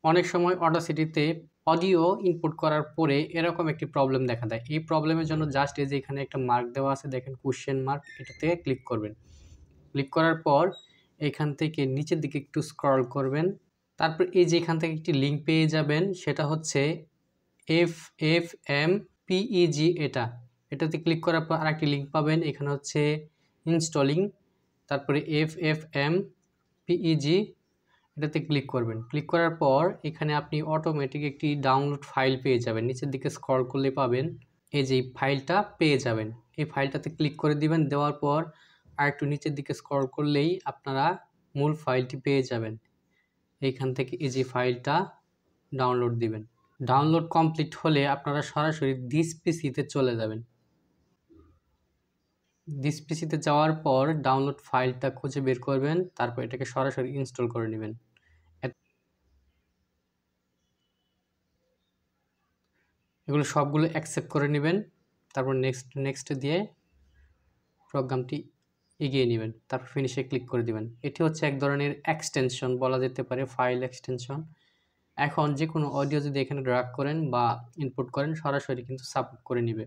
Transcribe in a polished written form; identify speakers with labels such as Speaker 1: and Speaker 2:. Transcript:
Speaker 1: অনেক সময় অডাসিটিতে audio input করার পরে এরকম একটি প্রবলেম দেখা দেয়। এই প্রবলেমের জন্য জাস্ট এই যে এখানে একটা মার্ক দেওয়া আছে দেখেন কোয়েশ্চেন মার্ক, এটাতে ক্লিক করবেন। ক্লিক করার পর এখান থেকে নিচের দিকে একটু স্ক্রল করবেন। তারপর এই যে এখান থেকে একটি লিঙ্ক পেয়ে যাবেন, সেটা হচ্ছে FFmpeg এটাতে ক্লিক করার পর আরেকটি লিঙ্ক পাবেন। এখানে হচ্ছে ইনস্টলিং, তারপরে FFmpeg এটাতে ক্লিক করবেন। ক্লিক করার পর এখানে আপনি অটোমেটিক একটি ডাউনলোড ফাইল পেয়ে যাবেন। নিচের দিকে স্ক্রল করলে পাবেন এই যে ফাইলটা পেয়ে যাবেন। এই ফাইলটাতে ক্লিক করে দিবেন। দেওয়ার পর আরেকটু নিচের দিকে স্ক্রল করলেই আপনারা মূল ফাইলটি পেয়ে যাবেন। এইখান থেকে এই যে ফাইলটা ডাউনলোড দিবেন। ডাউনলোড কমপ্লিট হলে আপনারা সরাসরি দিস পিসিতে চলে যাবেন। দিস পিসিতে যাওয়ার পর ডাউনলোড ফাইলটা খুঁজে বের করবেন, তারপর এটাকে সরাসরি ইনস্টল করে নেবেন। এগুলো সবগুলো অ্যাকসেপ্ট করে নেবেন, তারপর নেক্সট দিয়ে প্রোগ্রামটি এগিয়ে নেবেন, তারপর ফিনিশে ক্লিক করে দিবেন। এটি হচ্ছে এক ধরনের এক্সটেনশন বলা যেতে পারে, ফাইল এক্সটেনশন। এখন যে কোনো অডিও যদি এখানে ড্র্যাগ করেন বা ইনপুট করেন সরাসরি কিন্তু সাপোর্ট করে নেবে।